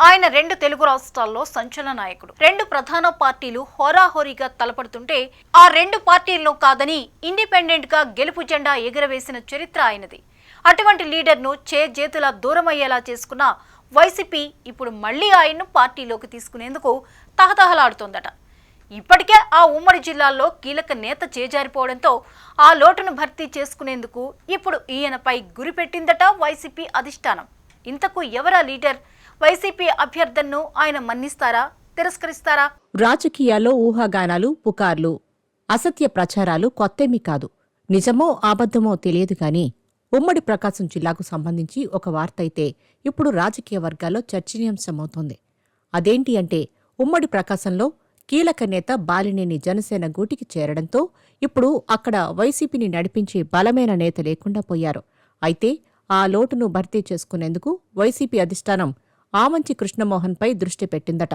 ఆయన రెండు తెలుగు రాష్ట్రాల్లో సంచలన నాయకుడు. రెండు ప్రధాన పార్టీలు హోరాహోరీగా తలపడుతుంటే ఆ రెండు పార్టీలను కాదని ఇండిపెండెంట్ గా గెలుపు జెండా ఎగురవేసిన చరిత్ర ఆయనది. అటువంటి లీడర్ను చేతుల దూరమయ్యేలా చేసుకున్న వైసీపీ ఇప్పుడు మళ్లీ ఆయన్ను పార్టీలోకి తీసుకునేందుకు తహతహలాడుతోందట. ఇప్పటికే ఆ ఉమ్మడి జిల్లాల్లో కీలక నేత చేజారిపోవడంతో ఆ లోటును భర్తీ చేసుకునేందుకు ఇప్పుడు ఈయనపై గురిపెట్టిందట వైసీపీ అధిష్టానం. ఇంతకు ఎవరా లీడర్? వైసీపీ అభ్యర్థనను ఆయన మన్నిస్తారా, తిరస్కరిస్తారా? రాజకీయాల్లో ఊహాగానాలు, పుకార్లు, అసత్య ప్రచారాలు కొత్తేమీ కాదు. నిజమో అబద్ధమో తెలియదు గాని ఉమ్మడి ప్రకాశం జిల్లాకు సంబంధించి ఒక వార్త అయితే ఇప్పుడు రాజకీయ వర్గాల్లో చర్చనీయాంశమవుతోంది. అదేంటి అంటే, ఉమ్మడి ప్రకాశంలో కీలక నేత బాలినేని జనసేన గూటికి చేరడంతో ఇప్పుడు అక్కడ వైసీపీని నడిపించే బలమైన నేత లేకుండా పోయారు. అయితే ఆ లోటును భర్తీ చేసుకునేందుకు వైసీపీ అధిష్టానం ఆమంచి కృష్ణమోహన్పై దృష్టి పెట్టిందట.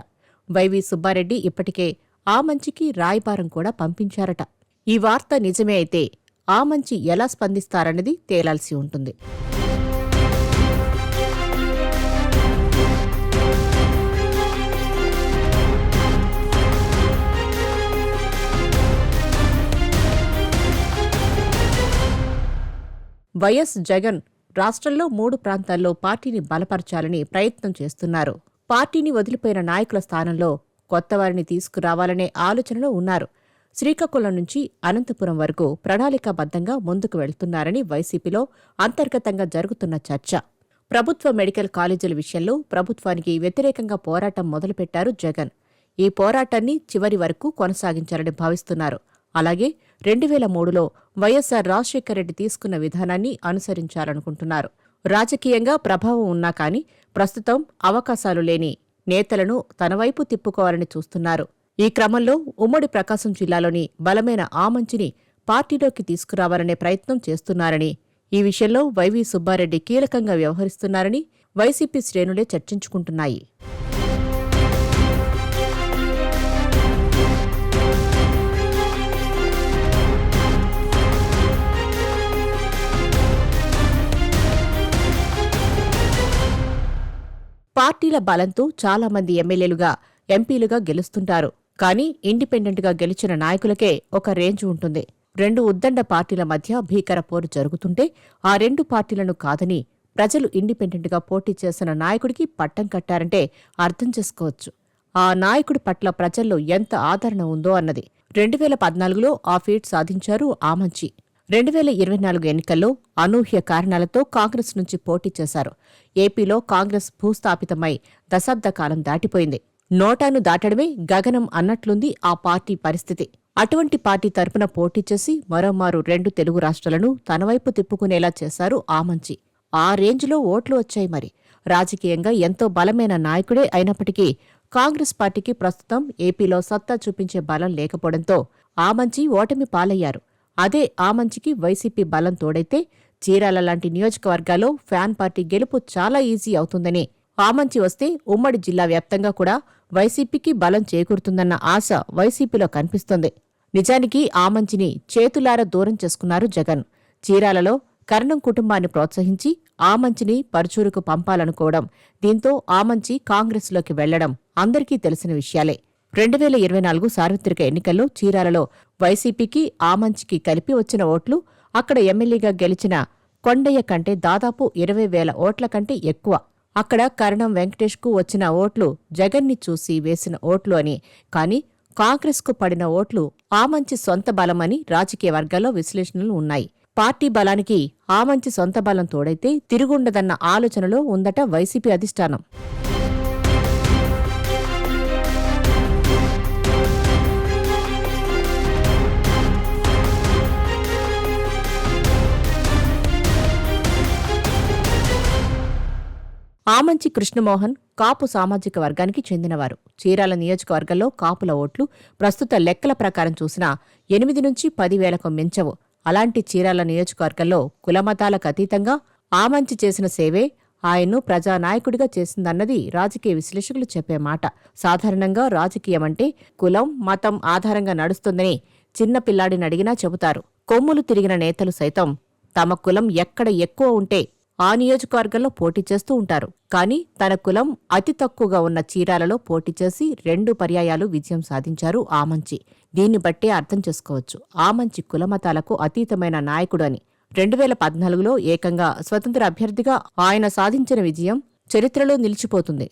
వైవి సుబ్బారెడ్డి ఇప్పటికే ఆమంచికి రాయబారం కూడా పంపించారట. ఈ వార్త నిజమే అయితే ఆమంచి ఎలా స్పందిస్తారన్నది తేలాల్సి ఉంటుంది. వైఎస్ జగన్ రాష్ట్రంలో 3 ప్రాంతాల్లో పార్టీని బలపరచాలని ప్రయత్నం చేస్తున్నారు. పార్టీని వదిలిపోయిన నాయకుల స్థానంలో కొత్తవారిని తీసుకురావాలనే ఆలోచనలో ఉన్నారు. శ్రీకాకుళం నుంచి అనంతపురం వరకు ప్రణాళికాబద్ధంగా ముందుకు వెళ్తున్నారని వైసీపీలో అంతర్గతంగా జరుగుతున్న చర్చ. ప్రభుత్వ మెడికల్ కాలేజీల విషయంలో ప్రభుత్వానికి వ్యతిరేకంగా పోరాటం మొదలుపెట్టారు జగన్. ఈ పోరాటాన్ని చివరి వరకు కొనసాగించాలని భావిస్తున్నారు. అలాగే 2003లో వైఎస్సార్ రాజశేఖర రెడ్డి తీసుకున్న విధానాన్ని అనుసరించాలనుకుంటున్నారు. రాజకీయంగా ప్రభావం ఉన్నా కానీ ప్రస్తుతం అవకాశాలు లేని నేతలను తన వైపు తిప్పుకోవాలని చూస్తున్నారు. ఈ క్రమంలో ఉమ్మడి ప్రకాశం జిల్లాలోని బలమైన ఆమంచిని పార్టీలోకి తీసుకురావాలనే ప్రయత్నం చేస్తున్నారని, ఈ విషయంలో వైవి సుబ్బారెడ్డి కీలకంగా వ్యవహరిస్తున్నారని వైసీపీ శ్రేణులే చర్చించుకుంటున్నాయి. పార్టీల బలంతో చాలామంది ఎమ్మెల్యేలుగా, ఎంపీలుగా గెలుస్తుంటారు. కానీ ఇండిపెండెంట్గా గెలిచిన నాయకులకే ఒక రేంజ్ ఉంటుంది. 2 ఉద్దండ పార్టీల మధ్య భీకర పోరు జరుగుతుంటే ఆ 2 పార్టీలను కాదని ప్రజలు ఇండిపెండెంట్గా పోటీ చేసిన నాయకుడికి పట్టం కట్టారంటే అర్థం చేసుకోవచ్చు ఆ నాయకుడి పట్ల ప్రజల్లో ఎంత ఆదరణ ఉందో అన్నది. 2014లో ఆ ఫీట్ సాధించారు ఆమంచి. 2024 ఎన్నికల్లో అనూహ్య కారణాలతో కాంగ్రెస్ నుంచి పోటీ చేశారు. ఏపీలో కాంగ్రెస్ భూస్థాపితమై దశాబ్ద కాలం దాటిపోయింది. నోటాను దాటడమే గగనం అన్నట్లుంది ఆ పార్టీ పరిస్థితి. అటువంటి పార్టీ తరపున పోటీ చేసి మరోమారు 2 తెలుగు రాష్ట్రాలను తనవైపు తిప్పుకునేలా చేశారు ఆమంచి. ఆ రేంజ్లో ఓట్లు వచ్చాయి. మరి రాజకీయంగా ఎంతో బలమైన నాయకుడే అయినప్పటికీ కాంగ్రెస్ పార్టీకి ప్రస్తుతం ఏపీలో సత్తా చూపించే బలం లేకపోవడంతో ఆమంచి ఓటమి పాలయ్యారు. అదే ఆమంచికి వైసీపీ బలం తోడైతే చీరాల లాంటి నియోజకవర్గాల్లో ఫ్యాన్ పార్టీ గెలుపు చాలా ఈజీ అవుతుందని, ఆమంచి వస్తే ఉమ్మడి జిల్లా వ్యాప్తంగా కూడా వైసీపీకి బలం చేకూరుతుందన్న ఆశ వైసీపీలో కనిపిస్తోంది. నిజానికి ఆమంచిని చేతులారా దూరం చేసుకున్నారు జగన్. చీరాలలో కరణం కుటుంబాన్ని ప్రోత్సహించి ఆమంచిని పరుచూరుకు పంపాలనుకోవడం, దీంతో ఆమంచి కాంగ్రెస్లోకి వెళ్లడం అందరికీ తెలిసిన విషయాలే. 2024 సార్వత్రిక ఎన్నికల్లో చీరాలలో వైసీపీకి ఆమంచికి కలిపి వచ్చిన ఓట్లు అక్కడ ఎమ్మెల్యేగా గెలిచిన కొండయ్య కంటే దాదాపు 20,000 ఓట్ల కంటే ఎక్కువ. అక్కడ కరణం వెంకటేష్కు వచ్చిన ఓట్లు జగన్ని చూసి వేసిన ఓట్లు అని, కానీ కాంగ్రెస్కు పడిన ఓట్లు ఆమంచి సొంత బలమని రాజకీయ వర్గాల్లో విశ్లేషణలు ఉన్నాయి. పార్టీ బలానికి ఆమంచి సొంత బలం తోడైతే తిరుగుండదన్న ఆలోచనలో ఉందట వైసీపీ అధిష్టానం. ఆమంచి కృష్ణమోహన్ కాపు సామాజిక వర్గానికి చెందినవారు. చీరాల నియోజకవర్గంలో కాపుల ఓట్లు ప్రస్తుత లెక్కల ప్రకారం చూసినా 8 నుంచి 10,000కు మించవు. అలాంటి చీరాల నియోజకవర్గంలో కులమతాలకు అతీతంగా ఆమంచి చేసిన సేవే ఆయన్ను ప్రజానాయకుడిగా చేసిందన్నది రాజకీయ విశ్లేషకులు చెప్పే మాట. సాధారణంగా రాజకీయమంటే కులం, మతం ఆధారంగా నడుస్తుందని చిన్నపిల్లాడిని అడిగినా చెబుతారు. కొమ్ములు తిరిగిన నేతలు సైతం తమ కులం ఎక్కడ ఎక్కువ ఉంటే ఆ నియోజకవర్గంలో పోటీ చేస్తూ ఉంటారు. కానీ తన కులం అతి తక్కువగా ఉన్న చీరాలలో పోటీ చేసి 2 పర్యాయాలు విజయం సాధించారు ఆమంచి. దీన్ని బట్టే అర్థం చేసుకోవచ్చు ఆమంచి కులమతాలకు అతీతమైన నాయకుడు అని. 2014లో ఏకంగా స్వతంత్ర అభ్యర్థిగా ఆయన సాధించిన విజయం చరిత్రలో నిలిచిపోతుంది.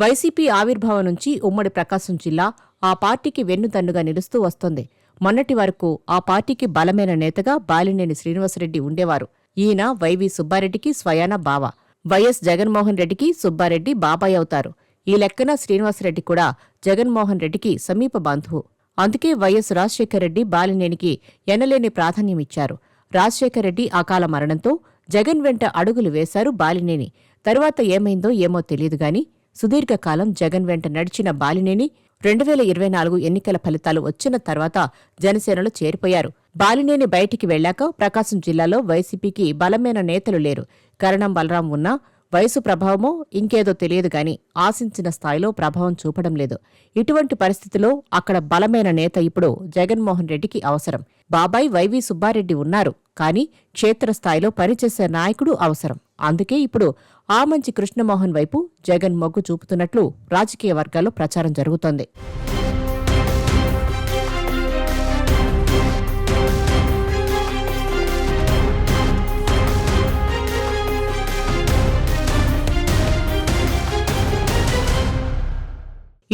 వైసీపీ ఆవిర్భావం నుంచి ఉమ్మడి ప్రకాశం జిల్లా ఆ పార్టీకి వెన్నుదన్నుగా నిలుస్తూ వస్తోంది. మొన్నటి వరకు ఆ పార్టీకి బలమైన నేతగా బాలినేని శ్రీనివాసరెడ్డి ఉండేవారు. ఈయన వైవి సుబ్బారెడ్డికి స్వయాన బావ. వైఎస్ జగన్మోహన్ రెడ్డికి సుబ్బారెడ్డి బాబాయ్ అవుతారు. ఈ లెక్కన శ్రీనివాసరెడ్డి కూడా జగన్మోహన్ రెడ్డికి సమీప బంధువు. అందుకే వైఎస్ రాజశేఖరరెడ్డి బాలినేనికి ఎనలేని ప్రాధాన్యమిచ్చారు. రాజశేఖరరెడ్డి అకాల మరణంతో జగన్ వెంట అడుగులు వేశారు బాలినేని. తరువాత ఏమైందో ఏమో తెలియదుగాని సుదీర్ఘకాలం జగన్ వెంట నడిచిన బాలినేని 2024 ఎన్నికల ఫలితాలు వచ్చిన తర్వాత జనసేనలో చేరిపోయారు. బాలినేని బయటికి వెళ్లాక ప్రకాశం జిల్లాలో వైసీపీకి బలమైన నేతలు లేరు. కరణం బలరాం ఉన్నా వయసు ప్రభావమో ఇంకేదో తెలియదుగాని ఆశించిన స్థాయిలో ప్రభావం చూపడం లేదు. ఇటువంటి పరిస్థితిలో అక్కడ బలమైన నేత ఇప్పుడు జగన్మోహన్ రెడ్డికి అవసరం. బాబాయ్ వైవి సుబ్బారెడ్డి ఉన్నారు, కానీ క్షేత్రస్థాయిలో పనిచేసే నాయకుడు అవసరం. అందుకే ఇప్పుడు ఆమంచి కృష్ణమోహన్ వైపు జగన్ మొగ్గు చూపుతున్నట్లు రాజకీయ వర్గాల్లో ప్రచారం జరుగుతోంది.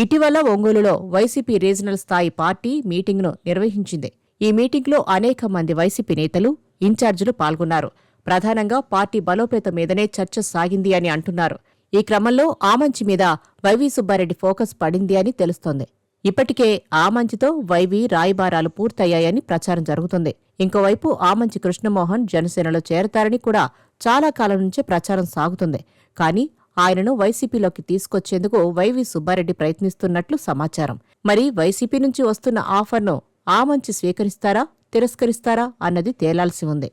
ఇటీవల ఒంగోలులో వైసీపీ రీజనల్ స్థాయి పార్టీ మీటింగ్ను నిర్వహించింది. ఈ మీటింగ్లో అనేక మంది వైసీపీ నేతలు, ఇన్ఛార్జీలు పాల్గొన్నారు. ప్రధానంగా పార్టీ బలోపేతం మీదనే చర్చ సాగింది అని అంటున్నారు. ఈ క్రమంలో ఆమంచి మీద వైవి సుబ్బారెడ్డి ఫోకస్ పడింది అని తెలుస్తోంది. ఇప్పటికే ఆమంచితో వైవి రాయబారాలు పూర్తయ్యాయని ప్రచారం జరుగుతుంది. ఇంకోవైపు ఆమంచి కృష్ణమోహన్ జనసేనలో చేరతారని కూడా చాలా కాలం నుంచే ప్రచారం సాగుతుంది. కానీ ఆయనను వైసీపీలోకి తీసుకొచ్చేందుకు వైవి సుబ్బారెడ్డి ప్రయత్నిస్తున్నట్లు సమాచారం. మరి వైసీపీ నుంచి వస్తున్న ఆఫర్ను ఆమంచి స్వీకరిస్తారా, తిరస్కరిస్తారా అన్నది తేలాల్సి ఉంది.